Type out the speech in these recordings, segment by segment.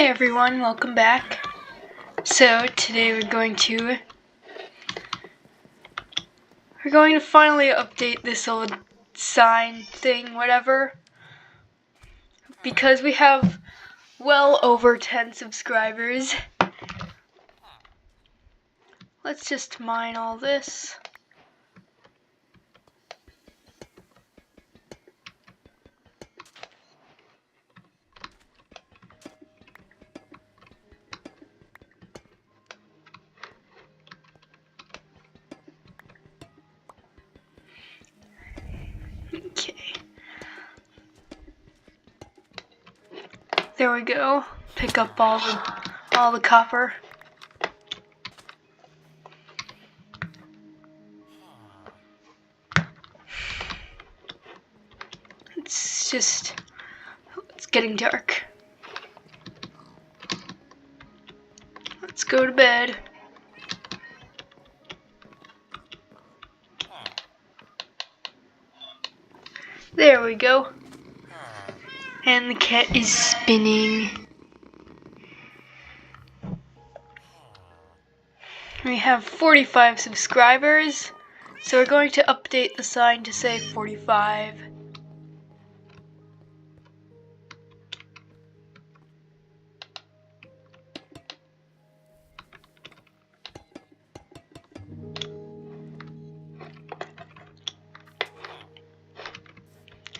Hey everyone, welcome back. So today we're going to finally update this old sign thing, whatever, because we have well over 10 subscribers. Let's just mine all this. Okay. There we go. Pick up all the copper. It's getting dark. Let's go to bed. There we go. And the cat is spinning. We have 45 subscribers, so we're going to update the sign to say 45.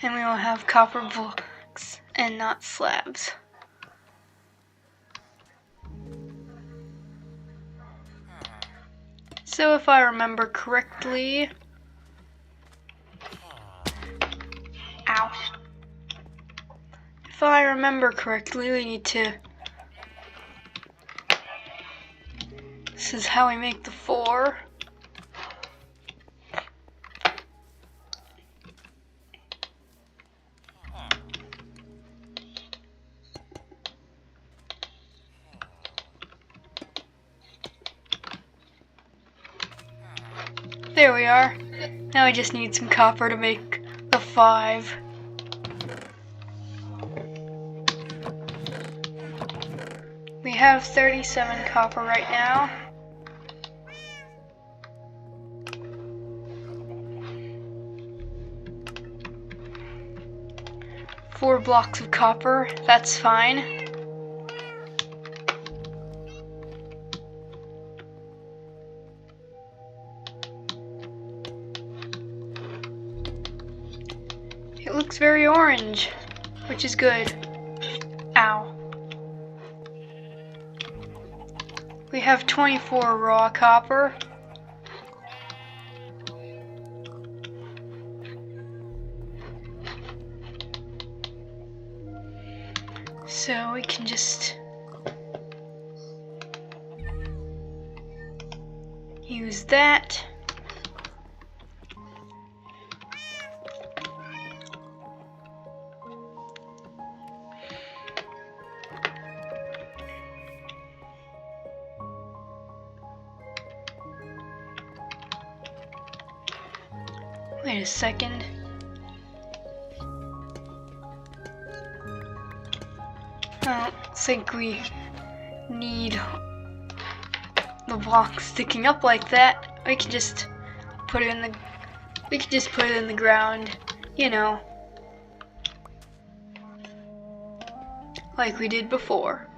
And we will have copper blocks and not slabs. So if I remember correctly, if I remember correctly, we need to, this is how we make the 4. There we are. Now we just need some copper to make the 5. We have 37 copper right now. Four blocks of copper, that's fine. It looks very orange, which is good. Ow. We have 24 raw copper. So we can just use that. Wait a second. I don't think we need the block sticking up like that. We can just put it in the ground, you know, like we did before.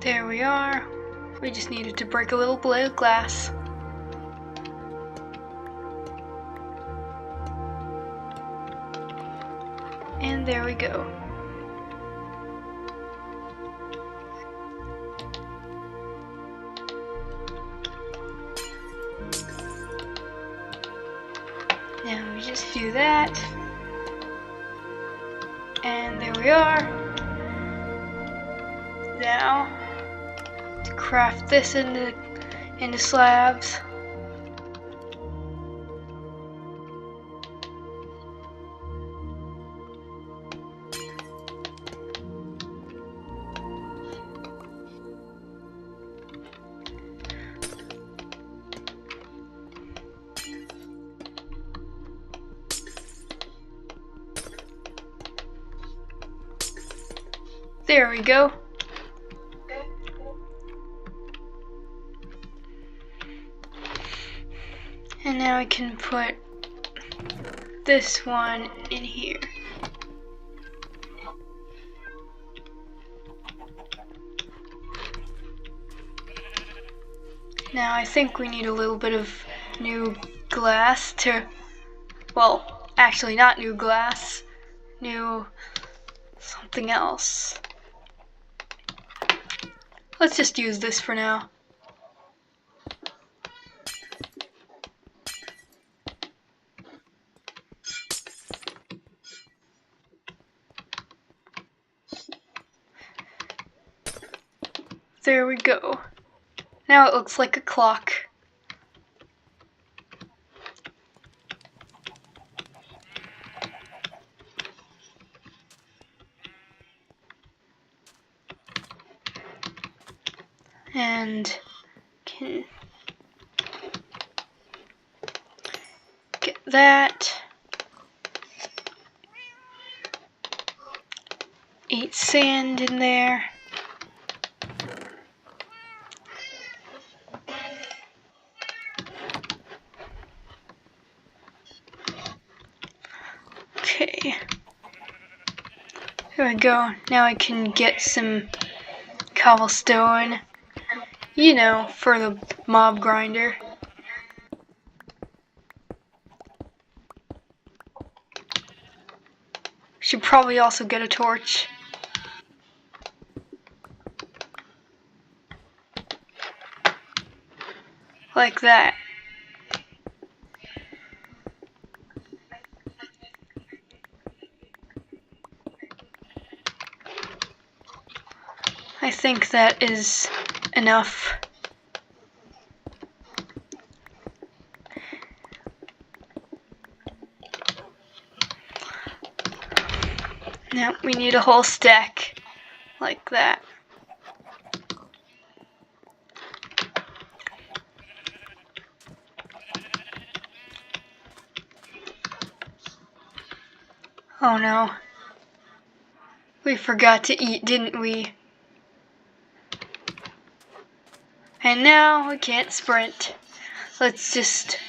There we are. We just needed to break a little blade of glass. And there we go. Now we just do that. And there we are. Now to craft this into slabs. There we go. And now I can put this one in here. Now I think we need a little bit of new glass to, well, actually not new glass, new something else. Let's just use this for now. There we go. Now it looks like a clock. And can get that. 8 sand in there. Okay. There we go. Now I can get some cobblestone, you know, for the mob grinder. Should probably also get a torch. Like that. I think that is enough. Now we need a whole stack like that. Oh no. We forgot to eat, didn't we? And now we can't sprint. Let's just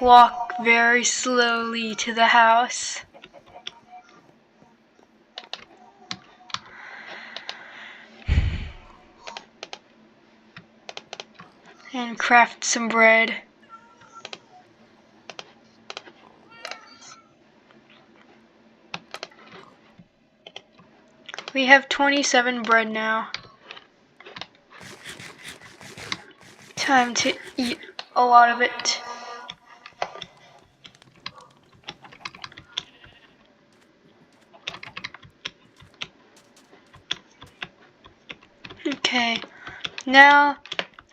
walk very slowly to the house. And craft some bread. We have 27 bread now. Time to eat a lot of it. Okay, now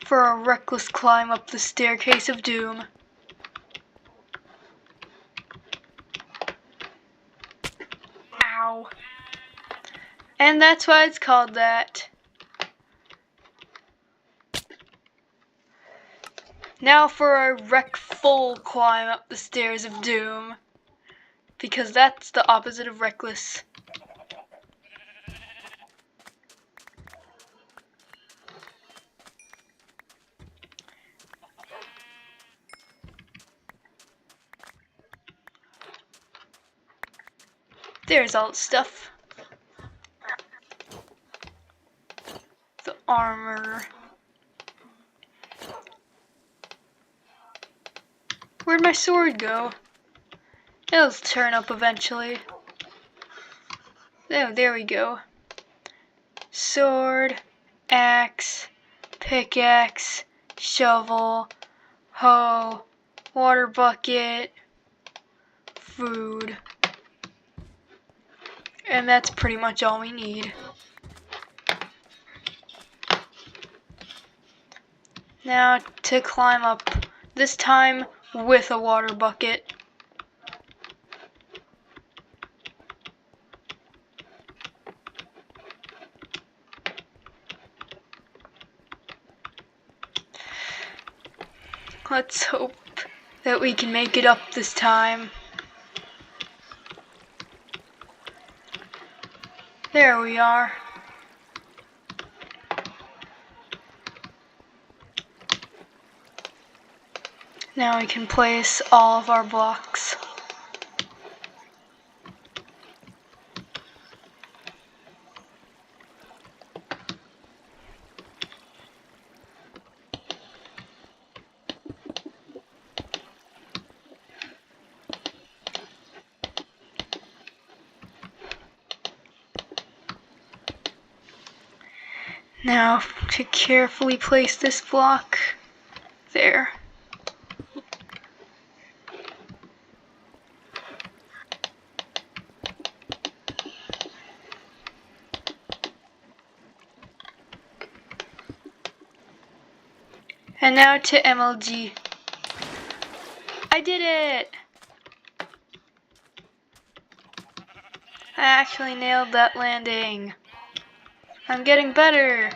for a reckless climb up the staircase of doom. Ow. And that's why it's called that. Now for a wreckful climb up the stairs of doom. Because that's the opposite of reckless. There's all the stuff. The armor. Where'd my sword go? It'll turn up eventually. Oh, there we go. Sword, axe, pickaxe, shovel, hoe, water bucket, food. And that's pretty much all we need. Now to climb up, this time with a water bucket. Let's hope that we can make it up this time. There we are. Now we can place all of our blocks. Now to carefully place this block there. And now to MLG. I did it! I actually nailed that landing. I'm getting better.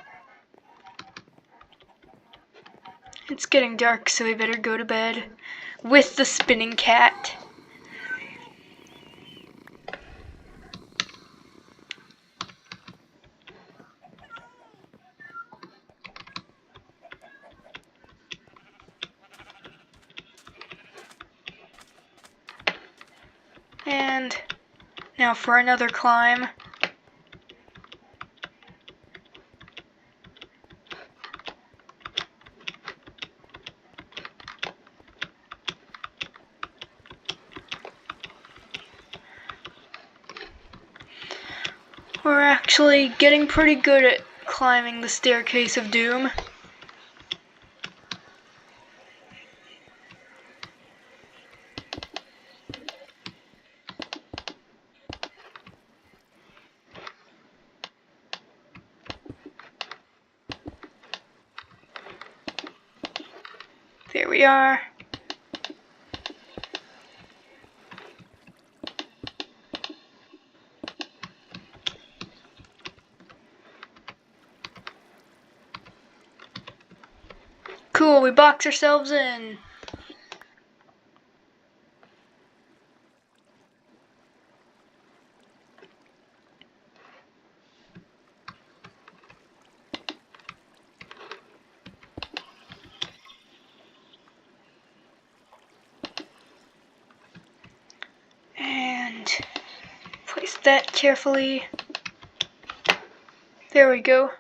It's getting dark, so we better go to bed with the spinning cat. And now for another climb. We're actually getting pretty good at climbing the staircase of doom. There we are. Cool, we box ourselves in. And place that carefully. There we go.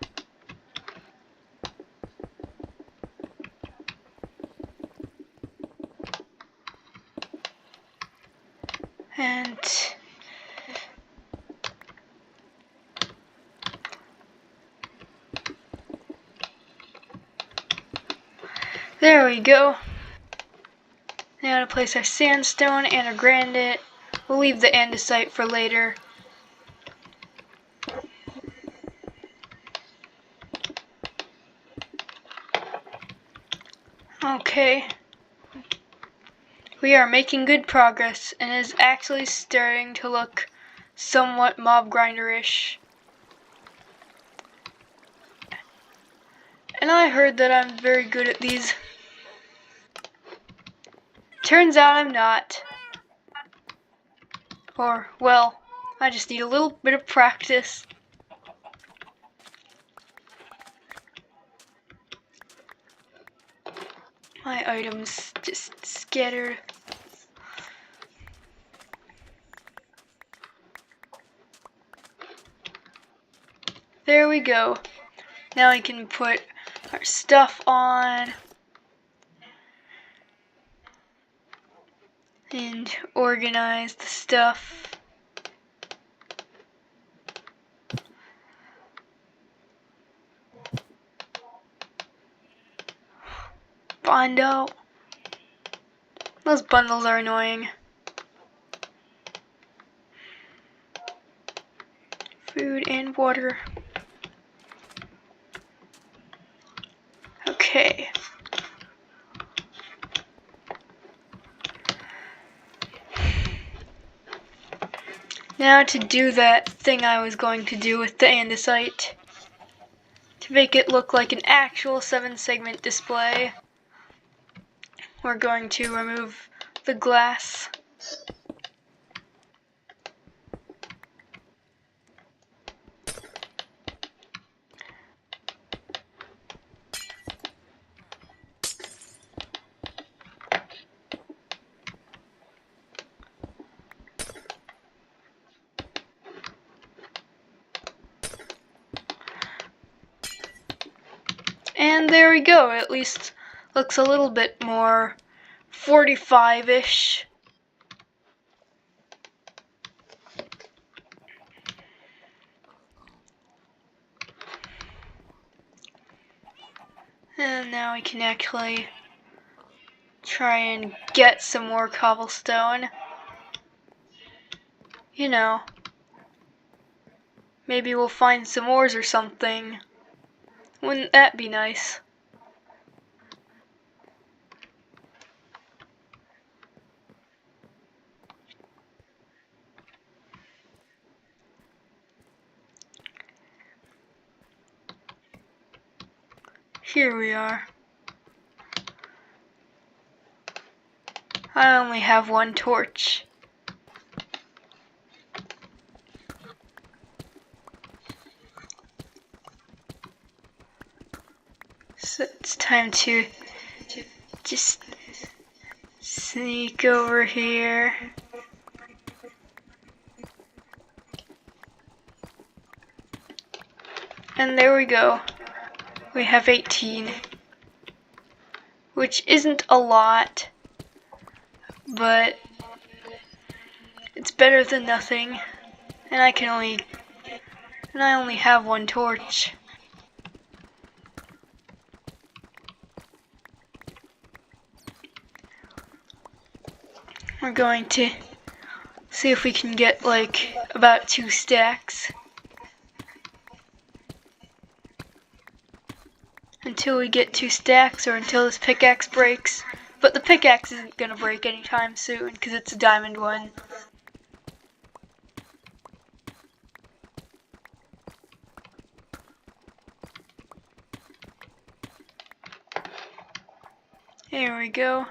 And there we go. Now to place our sandstone and our granite. We'll leave the andesite for later. Okay. We are making good progress and it is actually starting to look somewhat mob grinder-ish. And I heard that I'm very good at these. Turns out I'm not. Or, well, I just need a little bit of practice. My items just scattered. There we go. Now we can put our stuff on and organize the stuff. Find out. Those bundles are annoying. Food and water. Okay. Now to do that thing I was going to do with the andesite, to make it look like an actual 7-segment display, we're going to remove the glass. And there we go, at least looks a little bit more 45-ish. And now we can actually try and get some more cobblestone. You know, maybe we'll find some ores or something. Wouldn't that be nice? Here we are. I only have one torch. So it's time to just sneak over here. And there we go. We have 18. Which isn't a lot, but it's better than nothing. And I only have one torch. We're going to see if we can get like about 2 stacks. Until we get 2 stacks or until this pickaxe breaks. But the pickaxe isn't gonna break anytime soon because it's a diamond one. Here we go.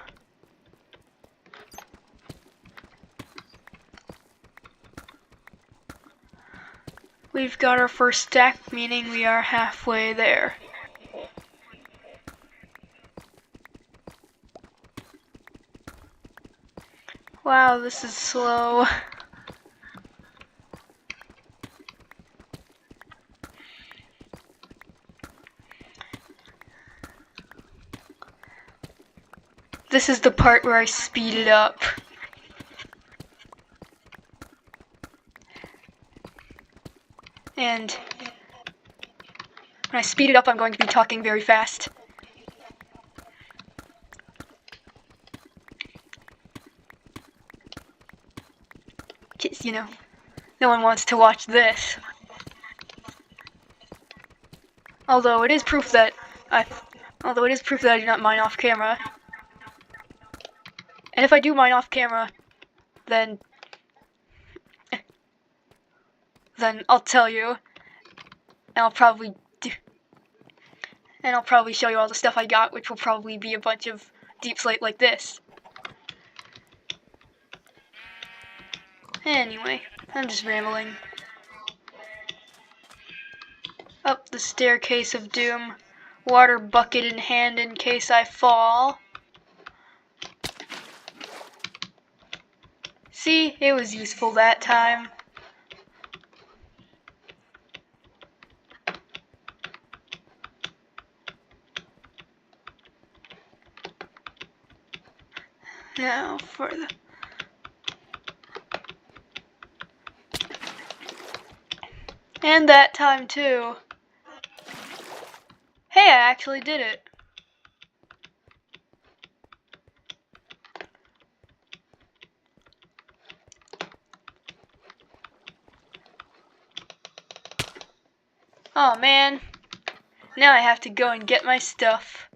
We've got our first stack, meaning we are halfway there. Wow, this is slow. This is the part where I speed it up. And when I speed it up, I'm going to be talking very fast. Because, you know, no one wants to watch this. Although it is proof that I do not mine off camera. And if I do mine off camera, then I'll tell you. And I'll probably show you all the stuff I got, which will probably be a bunch of deep slate like this. Anyway, I'm just rambling. Up the staircase of doom, water bucket in hand in case I fall. See, it was useful that time. Now for the... And that time too. Hey, I actually did it. Oh man, now I have to go and get my stuff.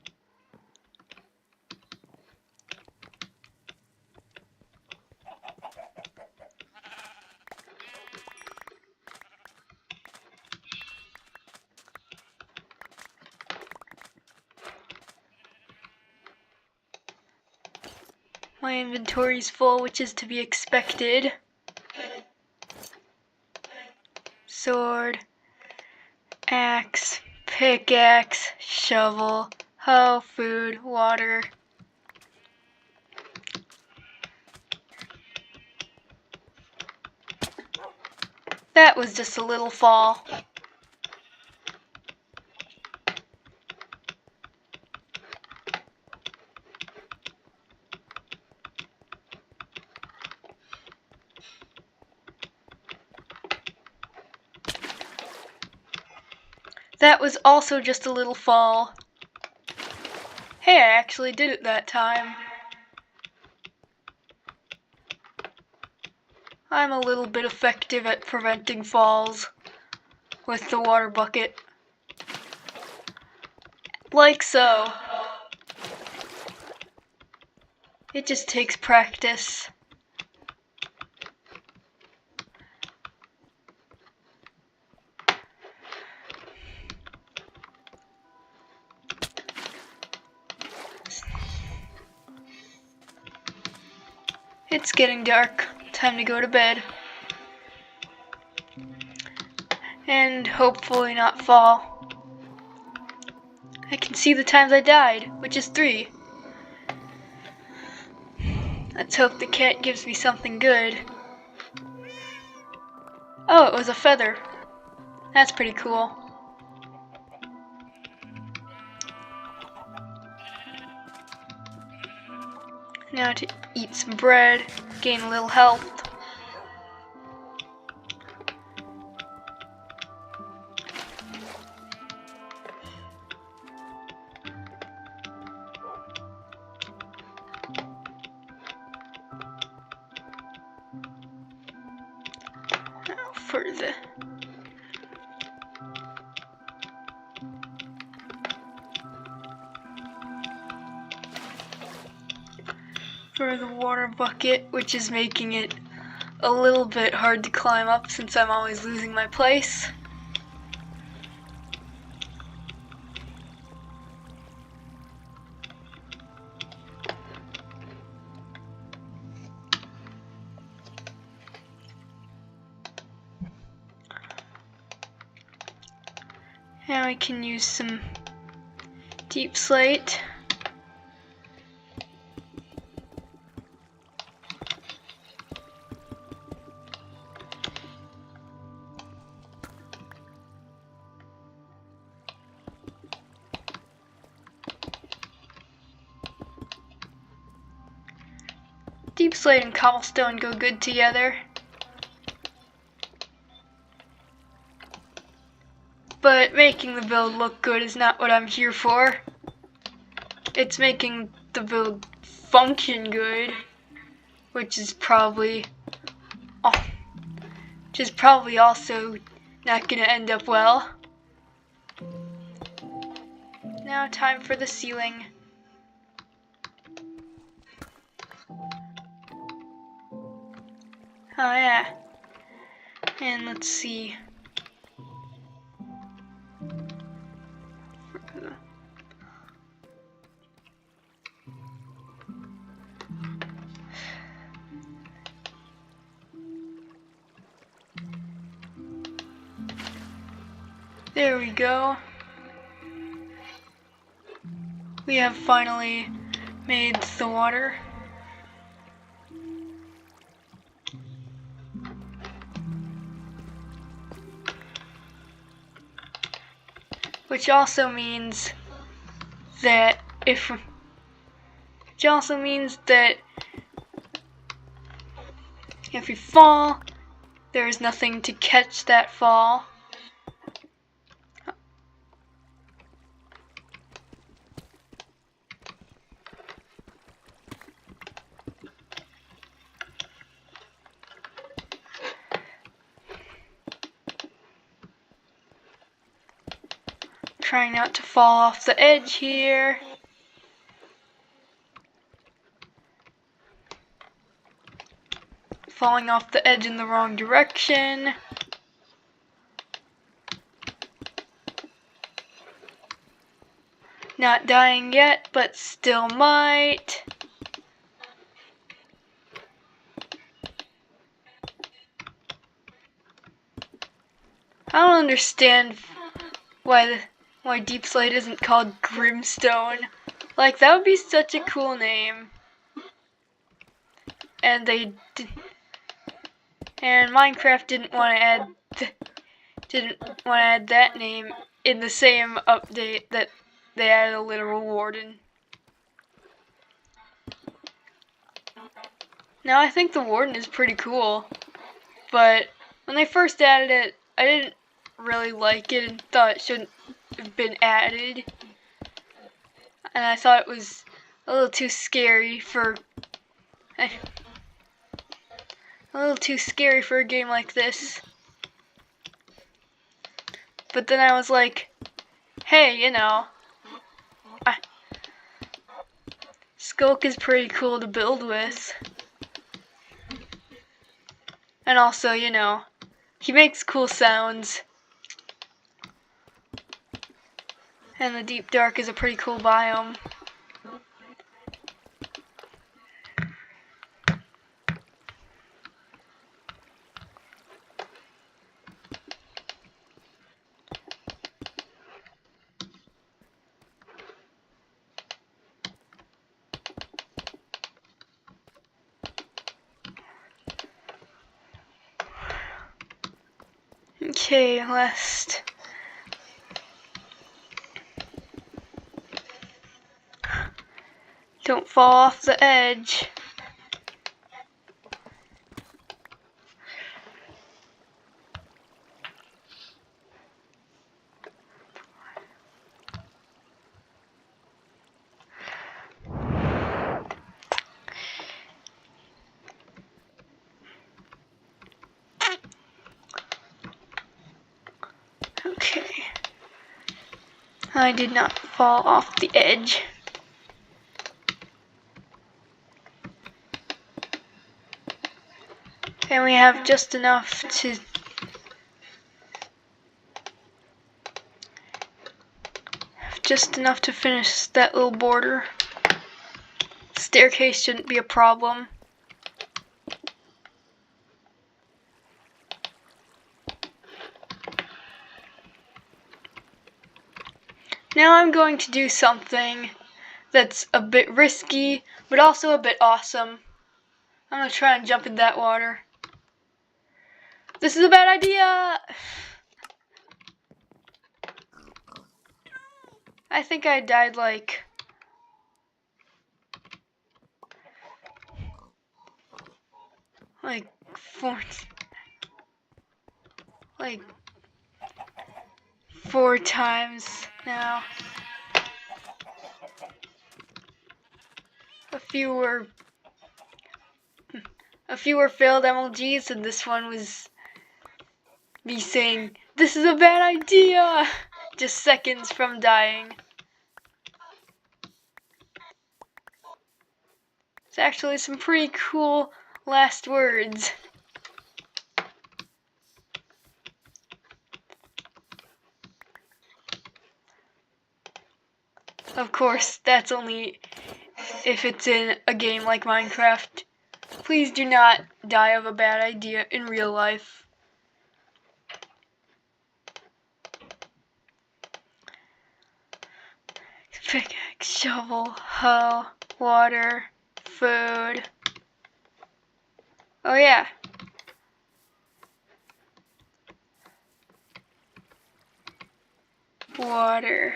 My inventory's full, which is to be expected. Sword, axe, pickaxe, shovel, hoe, food, water. That was just a little fall. That was also just a little fall. Hey, I actually did it that time. I'm a little bit effective at preventing falls with the water bucket. Like so. It just takes practice. It's getting dark. Time to go to bed. And hopefully not fall. I can see the times I died, which is 3. Let's hope the cat gives me something good. Oh, it was a feather. That's pretty cool. Now to eat some bread, gain a little health. Now for the water bucket, which is making it a little bit hard to climb up since I'm always losing my place. Now we can use some deep slate. Deep slate and cobblestone go good together. But making the build look good is not what I'm here for. It's making the build function good, which is probably also not gonna end up well. Now time for the ceiling. Oh yeah. And let's see. There we go. We have finally made the water. Which also means that if we fall, there is nothing to catch that fall. Trying not to fall off the edge here. Falling off the edge in the wrong direction. Not dying yet, but still might. I don't understand why Deep Slate isn't called Grimstone. Like, that would be such a cool name. And Minecraft didn't want to add that name in the same update that they added a literal warden. Now I think the warden is pretty cool, but when they first added it, I didn't really like it and thought it shouldn't have been added. And I thought it was a little too scary for a game like this. But then I was like, hey, you know, Skulk is pretty cool to build with. And also, you know, he makes cool sounds. And the Deep Dark is a pretty cool biome. Okay, last. Don't fall off the edge. Okay. I did not fall off the edge. And we have just enough to finish that little border. Staircase shouldn't be a problem. Now I'm going to do something that's a bit risky, but also a bit awesome. I'm going to try and jump in that water. This is a bad idea! I think I died like 4 times now. A few were failed MLGs, and this one was me saying, "This is a bad idea!" just seconds from dying. It's actually some pretty cool last words. Of course, that's only if it's in a game like Minecraft. Please do not die of a bad idea in real life. Pickaxe, shovel, hoe, water, food. Oh yeah. Water.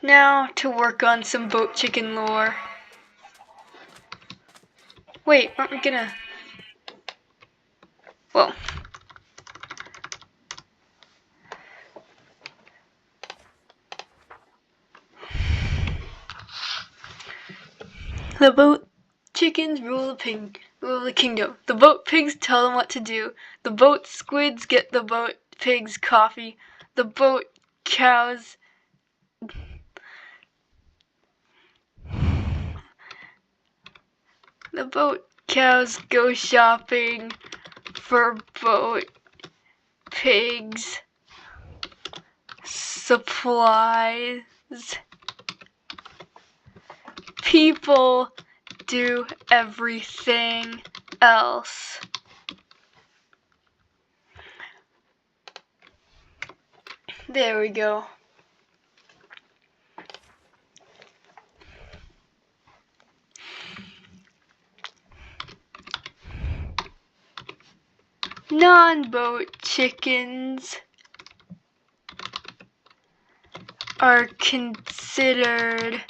Now to work on some boat chicken lore. Wait, aren't we gonna... Whoa. The boat chickens rule the kingdom. The boat pigs tell them what to do. The boat squids get the boat pigs coffee. The boat cows go shopping for boat pigs supplies. People do everything else. There we go. Non-boat chickens are considered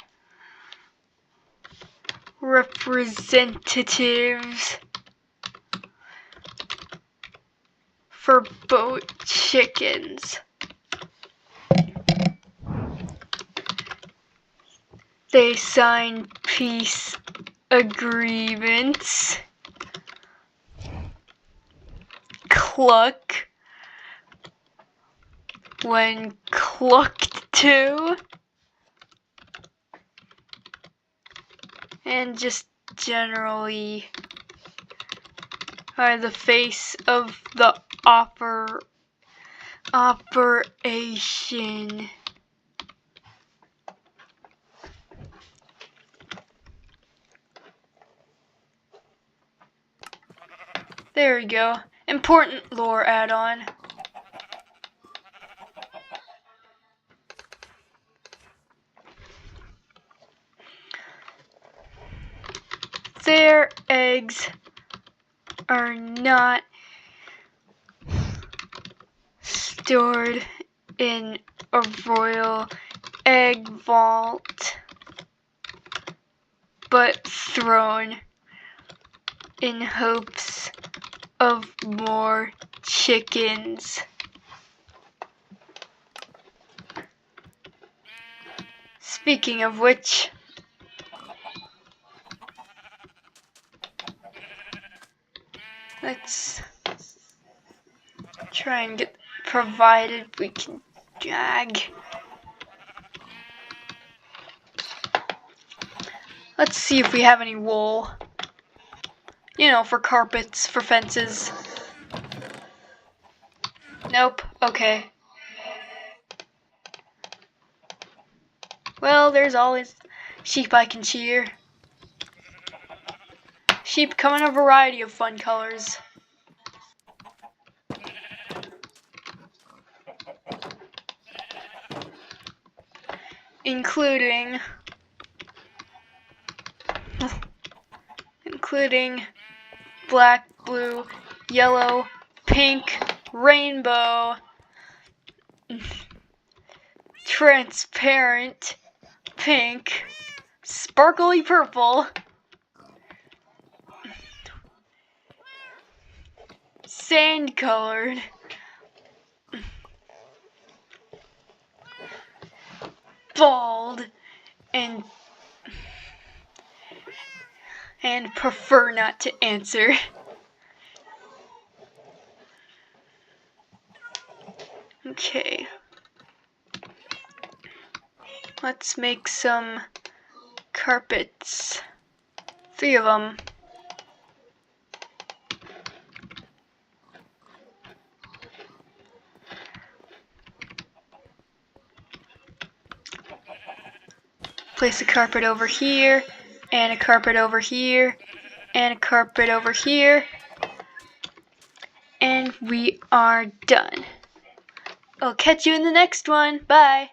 representatives for boat chickens. They sign peace agreements, cluck when clucked to, and just generally are the face of the operation. There we go. Important lore add-on. Their eggs are not stored in a royal egg vault, but thrown in hopes of more chickens. Speaking of which, let's try and get, provided we can drag. Let's see if we have any wool. You know, for carpets, for fences. Nope, okay. Well, there's always sheep I can shear. Sheep come in a variety of fun colors. Including black, blue, yellow, pink, rainbow, transparent, pink, sparkly purple, sand colored, bald, and prefer not to answer. Okay. Let's make some carpets. 3 of them. Place a carpet over here, and a carpet over here, and a carpet over here, and we are done. I'll catch you in the next one. Bye.